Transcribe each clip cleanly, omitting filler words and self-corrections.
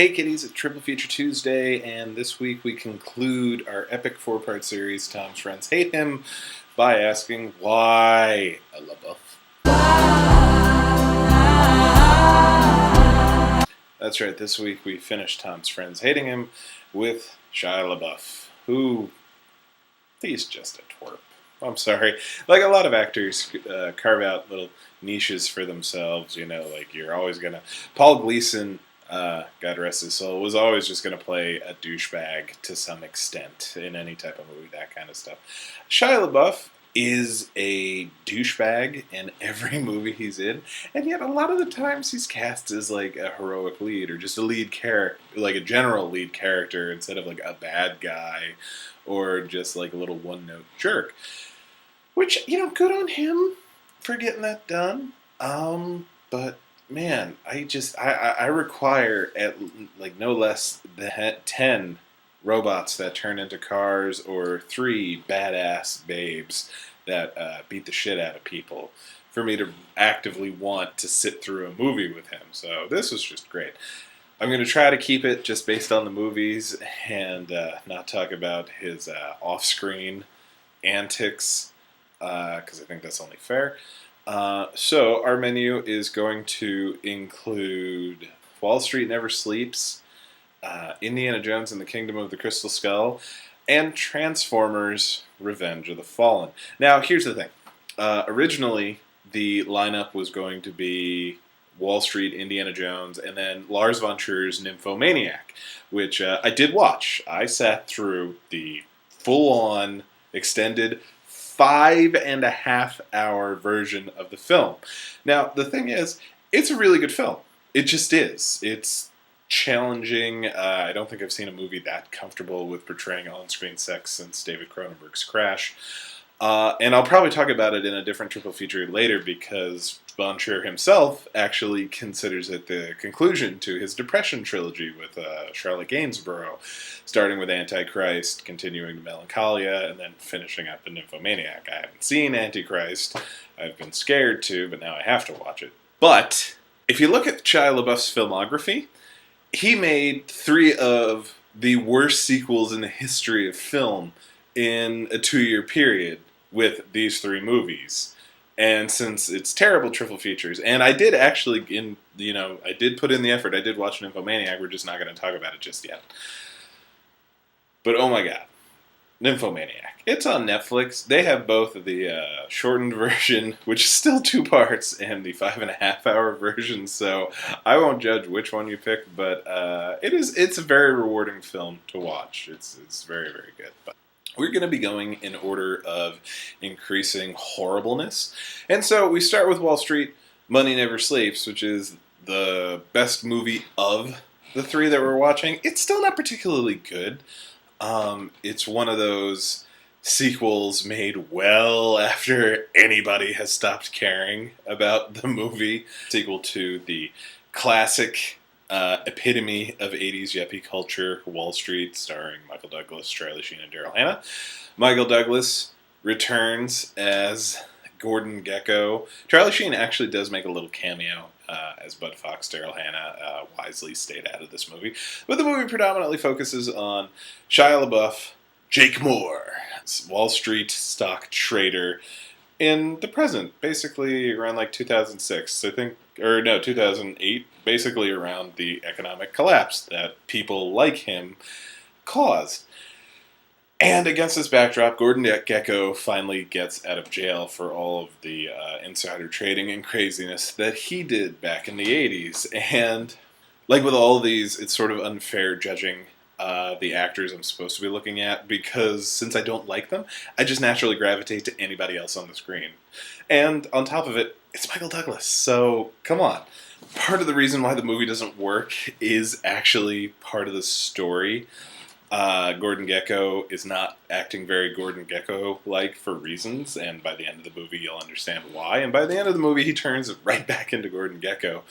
Hey kitties, it's Triple Feature Tuesday, and this week we conclude our epic four-part series, Tom's Friends Hate Him, by asking Why-A-Labeouf. That's right, this week we finished Tom's Friends Hating Him with Shia LaBeouf, who, he's just a twerp. I'm sorry. Like a lot of actors carve out little niches for themselves, you know, like you're always gonna... Paul Gleason, God rest his soul, was always just going to play a douchebag to some extent in any type of movie, that kind of stuff. Shia LaBeouf is a douchebag in every movie he's in, and yet a lot of the times he's cast as like a heroic lead or just a lead character, like a general lead character instead of like a bad guy or just like a little one-note jerk. Which, you know, good on him for getting that done. But man, I require at like no less than 10 robots that turn into cars or 3 badass babes that beat the shit out of people for me to actively want to sit through a movie with him. So this was just great. I'm going to try to keep it just based on the movies and not talk about his off-screen antics because I think that's only fair. So our menu is going to include Wall Street Never Sleeps, Indiana Jones and the Kingdom of the Crystal Skull, and Transformers Revenge of the Fallen. Now, here's the thing. Originally, the lineup was going to be Wall Street, Indiana Jones, and then Lars von Trier's Nymphomaniac, which I did watch. I sat through the full-on, extended 5.5-hour version of the film. Now, the thing is, it's a really good film. It just is. It's challenging. I don't think I've seen a movie that comfortable with portraying on-screen sex since David Cronenberg's Crash. And I'll probably talk about it in a different triple feature later because Von Trier himself actually considers it the conclusion to his Depression trilogy with Charlotte Gainsborough, starting with Antichrist, continuing to Melancholia, and then finishing up in Nymphomaniac. I haven't seen Antichrist. I've been scared to, but now I have to watch it. But if you look at Shia LaBeouf's filmography, he made 3 of the worst sequels in the history of film in a 2-year period with these 3 movies. And since it's terrible triple features, and I did actually, I did put in the effort. I did watch Nymphomaniac. We're just not going to talk about it just yet. But oh my god, Nymphomaniac. It's on Netflix. They have both the shortened version, which is still 2 parts, and the 5.5-hour version. So I won't judge which one you pick, but it's a very rewarding film to watch. It's very, very good. But we're going to be going in order of increasing horribleness. And so we start with Wall Street, Money Never Sleeps, which is the best movie of the 3 that we're watching. It's still not particularly good. It's one of those sequels made well after anybody has stopped caring about the movie. Sequel to the classic epitome of 80s yuppie culture, Wall Street, starring Michael Douglas, Charlie Sheen, and Daryl Hannah. Michael Douglas returns as Gordon Gekko. Charlie Sheen actually does make a little cameo as Bud Fox. Daryl Hannah wisely stayed out of this movie. But the movie predominantly focuses on Shia LaBeouf, Jake Moore, Wall Street stock trader, in the present, basically around like 2006, I think, or no, 2008, basically around the economic collapse that people like him caused. And against this backdrop, Gordon Gekko finally gets out of jail for all of the insider trading and craziness that he did back in the 80s. And like with all of these, it's sort of unfair judging the actors I'm supposed to be looking at because since I don't like them, I just naturally gravitate to anybody else on the screen. And on top of it, it's Michael Douglas, so come on. Part of the reason why the movie doesn't work is actually part of the story. Gordon Gekko is not acting very Gordon Gekko-like for reasons, and by the end of the movie you'll understand why. And by the end of the movie he turns right back into Gordon Gekko,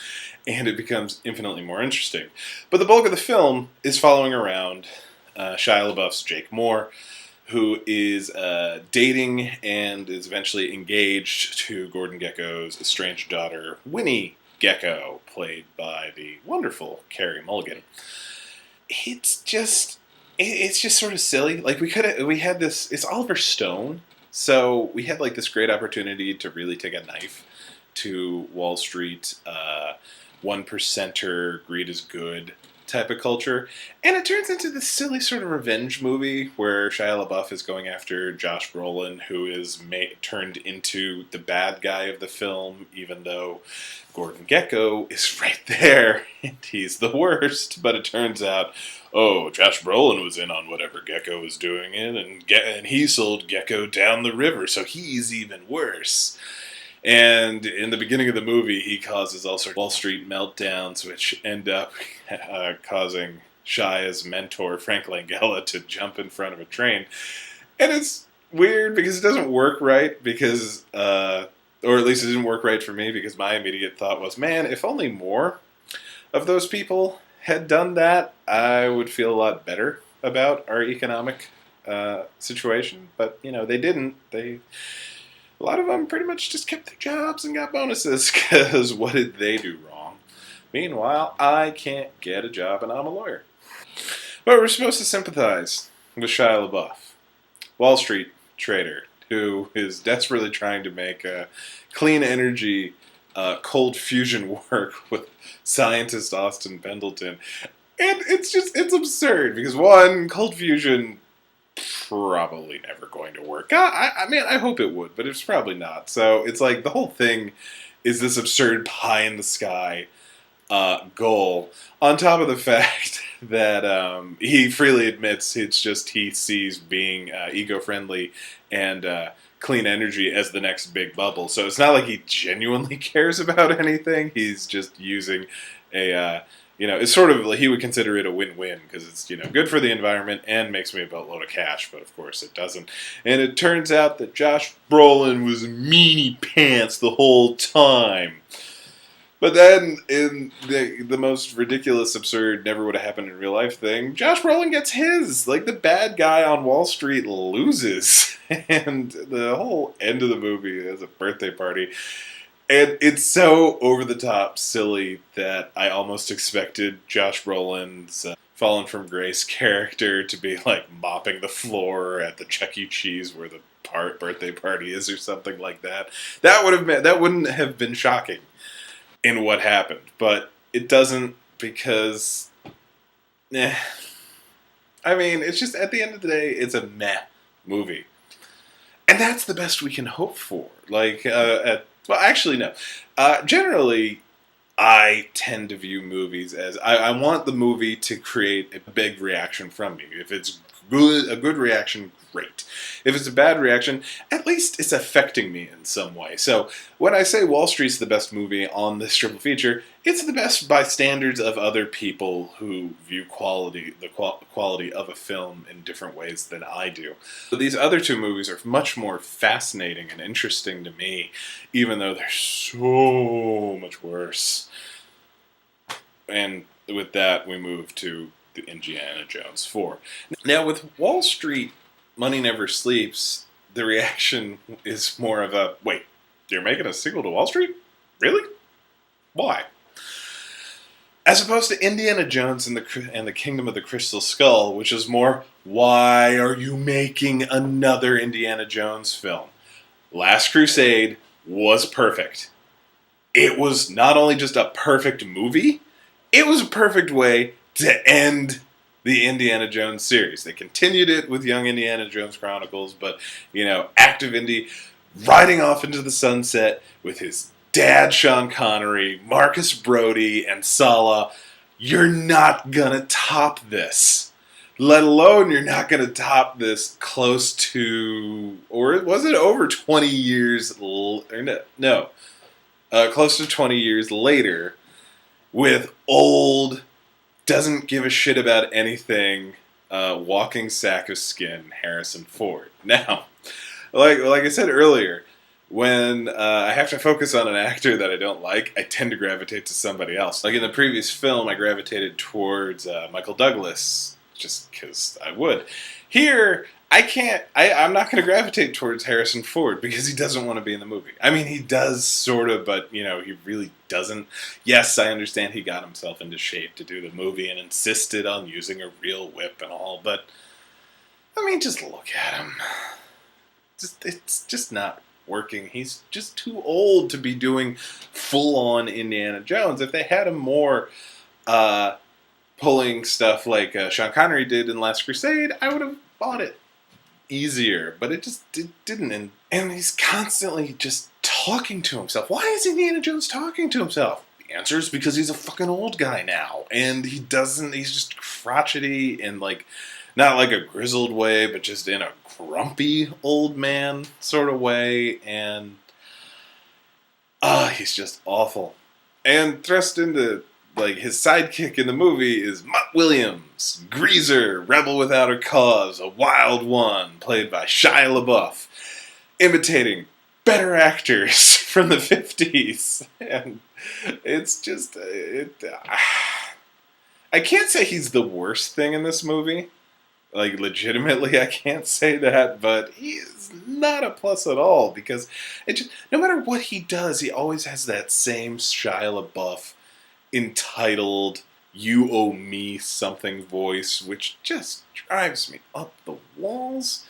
and it becomes infinitely more interesting. But the bulk of the film is following around Shia LaBeouf's Jake Moore, who is dating and is eventually engaged to Gordon Gekko's estranged daughter, Winnie Gecko, played by the wonderful Carey Mulligan. It's just it's just sort of silly. Like we had this. It's Oliver Stone, so we had like this great opportunity to really take a knife to Wall Street, one percenter, greed is good type of culture, and it turns into this silly sort of revenge movie where Shia LaBeouf is going after Josh Brolin, who is turned into the bad guy of the film, even though Gordon Gekko is right there and he's the worst. But it turns out, oh, Josh Brolin was in on whatever Gekko was doing it, and he sold Gekko down the river, so he's even worse. And in the beginning of the movie, he causes all sorts of Wall Street meltdowns, which end up causing Shia's mentor, Frank Langella, to jump in front of a train. And it's weird because it doesn't work right, because, or at least it didn't work right for me, because my immediate thought was, man, if only more of those people had done that, I would feel a lot better about our economic situation. But, they didn't. A lot of them pretty much just kept their jobs and got bonuses, because what did they do wrong? Meanwhile, I can't get a job and I'm a lawyer. But we're supposed to sympathize with Shia LaBeouf, Wall Street trader, who is desperately trying to make clean energy cold fusion work with scientist Austin Pendleton. And it's absurd, because one, cold fusion probably never going to work. I mean, I hope it would, but it's probably not. So it's like the whole thing is this absurd pie in the sky goal, on top of the fact that he freely admits it's just he sees being eco-friendly and clean energy as the next big bubble. So it's not like he genuinely cares about anything. He's just using a it's sort of like he would consider it a win-win, because it's, good for the environment and makes me a boatload of cash, but of course it doesn't. And it turns out that Josh Brolin was meanie pants the whole time. But then, in the most ridiculous, absurd, never would have happened in real life thing, Josh Brolin gets his. Like, the bad guy on Wall Street loses. And the whole end of the movie is a birthday party. And it's so over-the-top silly that I almost expected Josh Brolin's Fallen from Grace character to be, like, mopping the floor at the Chuck E. Cheese where the birthday party is, or something like that. That wouldn't have been shocking in what happened. But it doesn't, because... I mean, it's just, at the end of the day, it's a meh movie. And that's the best we can hope for. Like, well, actually, no. Generally, I tend to view movies as I want the movie to create a big reaction from me. If it's a good reaction, great. If it's a bad reaction, at least it's affecting me in some way. So when I say Wall Street's the best movie on this triple feature, it's the best by standards of other people who view the quality of a film in different ways than I do. But these other two movies are much more fascinating and interesting to me, even though they're so much worse. And with that, we move to the Indiana Jones 4. Now, with Wall Street, Money Never Sleeps, the reaction is more of a, wait, you're making a sequel to Wall Street? Really? Why? As opposed to Indiana Jones and the Kingdom of the Crystal Skull, which is more, why are you making another Indiana Jones film? Last Crusade was perfect. It was not only just a perfect movie, it was a perfect way to end the Indiana Jones series. They continued it with Young Indiana Jones Chronicles, but, active Indy riding off into the sunset with his dad, Sean Connery, Marcus Brody, and Sala. You're not gonna top this. Let alone you're not gonna top this close to, or was it over 20 years, close to 20 years later, with old, doesn't give a shit about anything, walking sack of skin Harrison Ford. Now, like I said earlier, when I have to focus on an actor that I don't like, I tend to gravitate to somebody else. Like in the previous film, I gravitated towards Michael Douglas, just because I would. Here, I can't. I'm not going to gravitate towards Harrison Ford because he doesn't want to be in the movie. I mean, he does sort of, but he really doesn't. Yes, I understand he got himself into shape to do the movie and insisted on using a real whip and all, but I mean, just look at him. It's just not working. He's just too old to be doing full-on Indiana Jones. If they had him more pulling stuff like Sean Connery did in Last Crusade, I would have bought it easier, but it just didn't. And he's constantly just talking to himself. Why is Indiana Jones talking to himself? The answer is because he's a fucking old guy now, and he's just crotchety and like, not like a grizzled way, but just in a grumpy old man sort of way, and he's just awful. And thrust into, like, his sidekick in the movie is Mutt Williams, greaser, rebel without a cause, a wild one, played by Shia LaBeouf, imitating better actors from the 50s. And it's just, I can't say he's the worst thing in this movie. Like, legitimately, I can't say that, but he is not a plus at all, because no matter what he does, he always has that same Shia LaBeouf entitled, "You owe me something" voice, which just drives me up the walls.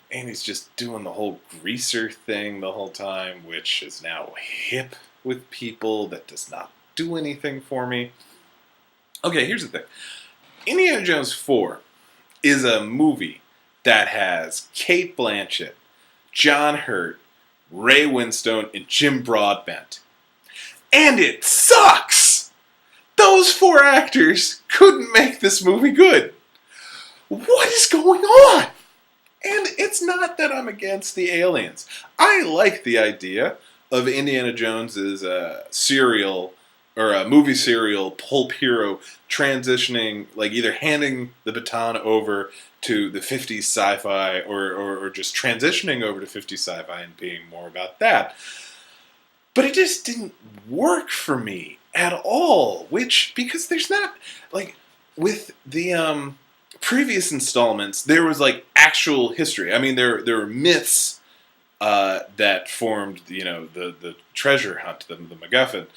And he's just doing the whole greaser thing the whole time, which is now hip with people. That does not do anything for me. Okay, here's the thing. Indiana Jones 4 is a movie that has Cate Blanchett, John Hurt, Ray Winstone, and Jim Broadbent. And it sucks! Those 4 actors couldn't make this movie good. What is going on? And it's not that I'm against the aliens. I like the idea of Indiana Jones as a serial, or a movie serial pulp hero transitioning, like either handing the baton over to the 50s sci-fi or just transitioning over to 50s sci-fi and being more about that. But it just didn't work for me at all, because there's not, like, with the previous installments, there was, like, actual history. I mean, there were myths that formed, the treasure hunt, the MacGuffin,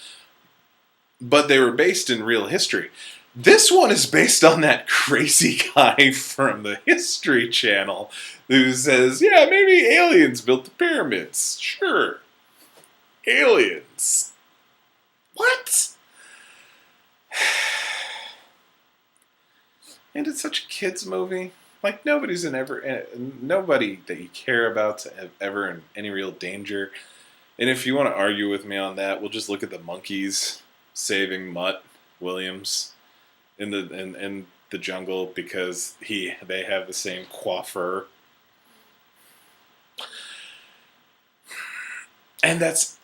but they were based in real history. This one is based on that crazy guy from the History Channel who says, yeah, maybe aliens built the pyramids. Sure. Aliens. What? And it's such a kid's movie. Like, nobody that you care about's ever in any real danger. And if you want to argue with me on that, we'll just look at the monkeys saving Mutt Williams in the jungle because they have the same coiffeur. And that's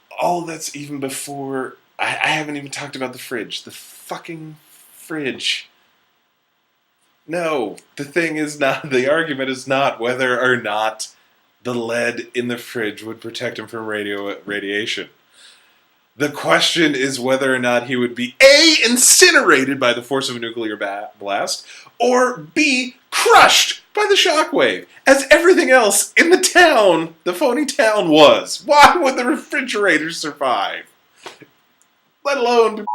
even before. I haven't even talked about the fridge. The fucking fridge. No, the argument is not whether or not the lead in the fridge would protect him from radiation. The question is whether or not he would be A, incinerated by the force of a nuclear blast, or B, crushed by the shockwave, as everything else in the town, the phony town, was. Why would the refrigerator survive? Let alone...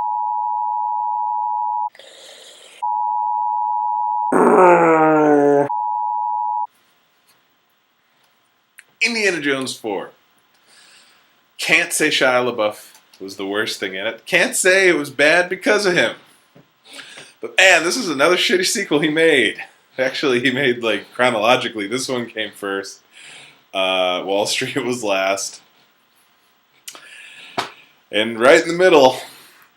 Indiana Jones 4. Can't say Shia LaBeouf was the worst thing in it. Can't say it was bad because of him. But man, this is another shitty sequel he made. Actually, he made, like, chronologically, this one came first. Wall Street was last. And right in the middle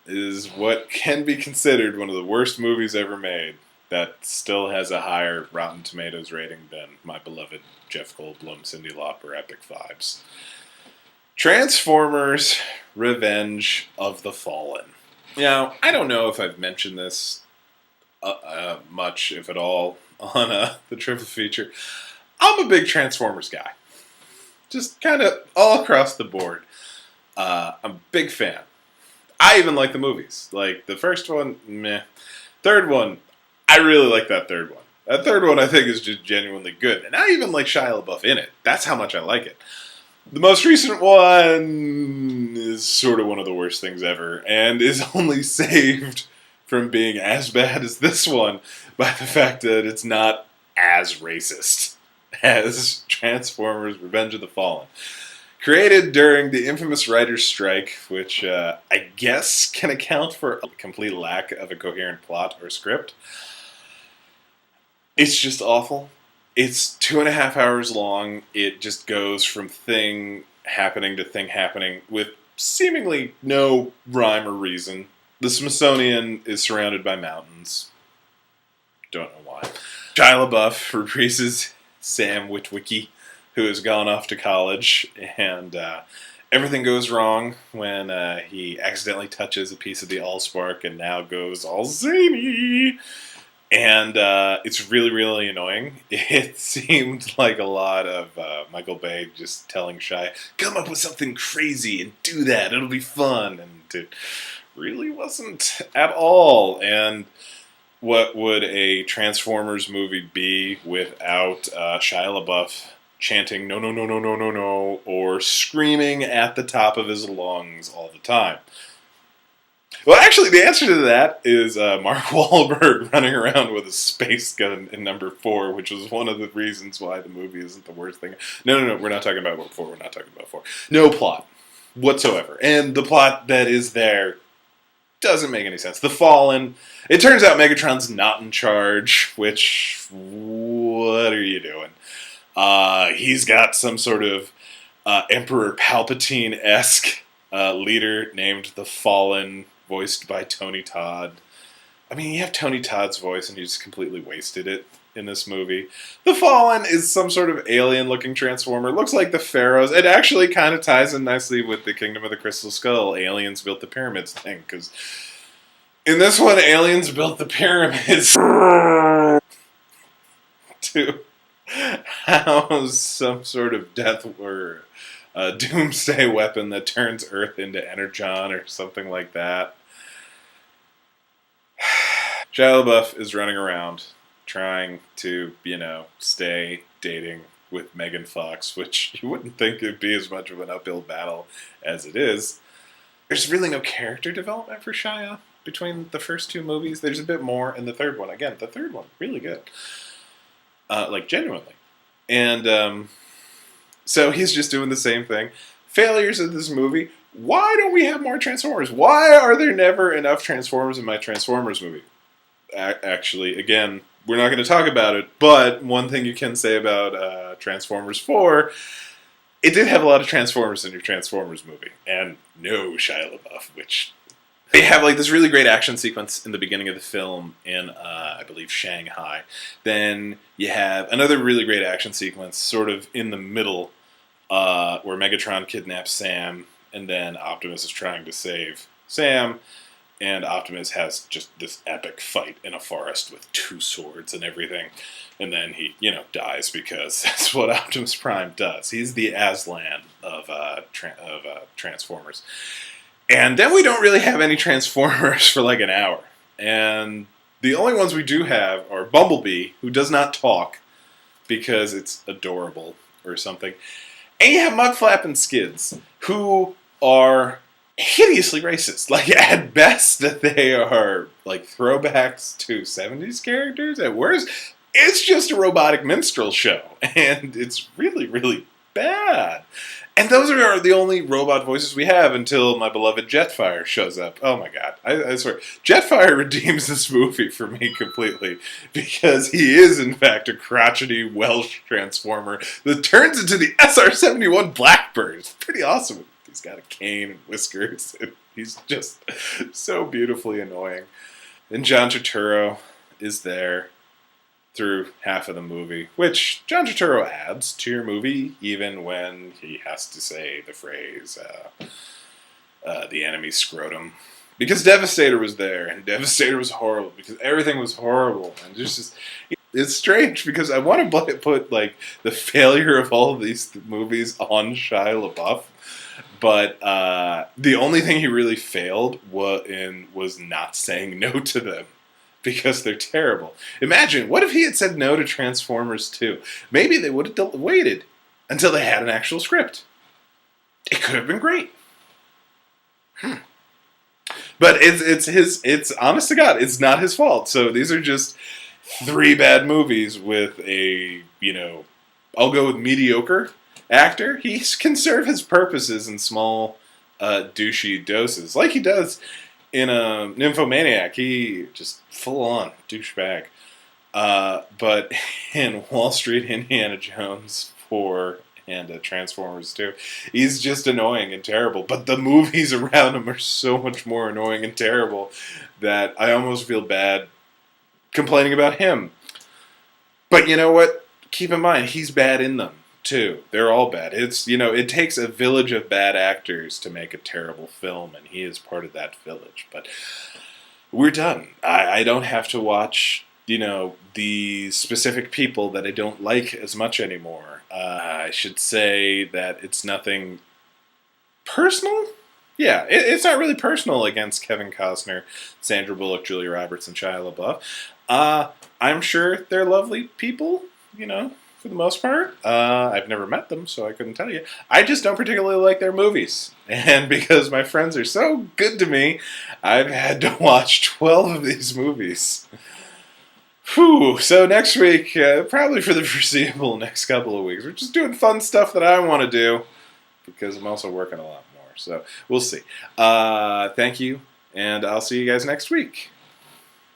is what can be considered one of the worst movies ever made. That still has a higher Rotten Tomatoes rating than my beloved Jeff Goldblum, Cyndi Lauper epic vibes. Transformers: Revenge of the Fallen. Now, I don't know if I've mentioned this much, if at all, on the triple feature. I'm a big Transformers guy. Just kind of all across the board. I'm a big fan. I even like the movies. Like, the first one, meh. Third one, I really like that third one. That third one I think is just genuinely good, and I even like Shia LaBeouf in it. That's how much I like it. The most recent one is sort of one of the worst things ever, and is only saved from being as bad as this one by the fact that it's not as racist as Transformers Revenge of the Fallen. Created during the infamous writer's strike, which I guess can account for a complete lack of a coherent plot or script. It's just awful. It's 2.5 hours long. It just goes from thing happening to thing happening with seemingly no rhyme or reason. The Smithsonian is surrounded by mountains. Don't know why. Shia LaBeouf reprises Sam Witwicky, who has gone off to college, and everything goes wrong when he accidentally touches a piece of the Allspark and now goes all zany. And it's really, really annoying. It seemed like a lot of Michael Bay just telling Shia, come up with something crazy and do that, it'll be fun. And it really wasn't at all. And what would a Transformers movie be without Shia LaBeouf chanting no, no, no, no, no, no, no, or screaming at the top of his lungs all the time? Well, actually, the answer to that is Mark Wahlberg running around with a space gun in number 4, which was one of the reasons why the movie isn't the worst thing. No, we're not talking about 4. We're not talking about 4. No plot whatsoever. And the plot that is there doesn't make any sense. The Fallen, it turns out Megatron's not in charge, which, what are you doing? He's got some sort of Emperor Palpatine-esque leader named the Fallen, voiced by Tony Todd. I mean, you have Tony Todd's voice and you just completely wasted it in this movie. The Fallen is some sort of alien-looking transformer. It looks like the Pharaohs. It actually kind of ties in nicely with the Kingdom of the Crystal Skull, aliens built the pyramids thing, because in this one, aliens built the pyramids to house some sort of death or doomsday weapon that turns Earth into energon or something like that. Shia LaBeouf is running around trying to, stay dating with Megan Fox, which you wouldn't think it'd be as much of an uphill battle as it is. There's really no character development for Shia between the first 2 movies. There's a bit more in the third one. Again, the third one, really good. Genuinely. And so he's just doing the same thing. Failures of this movie. Why don't we have more Transformers? Why are there never enough Transformers in my Transformers movie? Actually, again, we're not going to talk about it, but one thing you can say about Transformers 4, it did have a lot of Transformers in your Transformers movie. And no Shia LaBeouf, which... They have this really great action sequence in the beginning of the film in, I believe, Shanghai. Then you have another really great action sequence sort of in the middle where Megatron kidnaps Sam and then Optimus is trying to save Sam. And Optimus has just this epic fight in a forest with 2 swords and everything. And then he, dies because that's what Optimus Prime does. He's the Aslan of Transformers. And then we don't really have any Transformers for an hour. And the only ones we do have are Bumblebee, who does not talk because it's adorable or something. And you have Mudflap and Skids, who are hideously racist. At best, they are throwbacks to 70s characters. At worst, it's just a robotic minstrel show. And it's really, really bad. And those are the only robot voices we have until my beloved Jetfire shows up. Oh my god. I swear. Jetfire redeems this movie for me completely. Because he is, in fact, a crotchety Welsh transformer that turns into the SR-71 Blackbird. It's pretty awesome. He's got a cane and whiskers. And he's just so beautifully annoying. And John Turturro is there through half of the movie, which John Turturro adds to your movie, even when he has to say the phrase, the enemy scrotum. Because Devastator was there, and Devastator was horrible, because everything was horrible, and it's strange, because I want to put, the failure of all of these movies on Shia LaBeouf, but the only thing he really failed was not saying no to them. because they're terrible. Imagine, what if he had said no to Transformers 2? Maybe they would have waited until they had an actual script. It could have been great. But it's honest to God, it's not his fault. So these are just 3 bad movies with a, I'll go with mediocre actor. He can serve his purposes in small, douchey doses, like he does in Nymphomaniac. He just full on douchebag. But in Wall Street, Indiana Jones 4 and Transformers 2, he's just annoying and terrible. But the movies around him are so much more annoying and terrible that I almost feel bad complaining about him. But you know what? Keep in mind, he's bad in them too. They're all bad. It's it takes a village of bad actors to make a terrible film, and he is part of that village. But we're done. I don't have to watch the specific people that I don't like as much anymore. I should say that it's nothing personal. Yeah, it's not really personal against Kevin Costner, Sandra Bullock, Julia Roberts, and Shia LaBeouf. I'm sure they're lovely people, for the most part. I've never met them, so I couldn't tell you. I just don't particularly like their movies. And because my friends are so good to me, I've had to watch 12 of these movies. Whew. So next week, probably for the foreseeable next couple of weeks, we're just doing fun stuff that I want to do because I'm also working a lot more. So we'll see. Thank you, and I'll see you guys next week.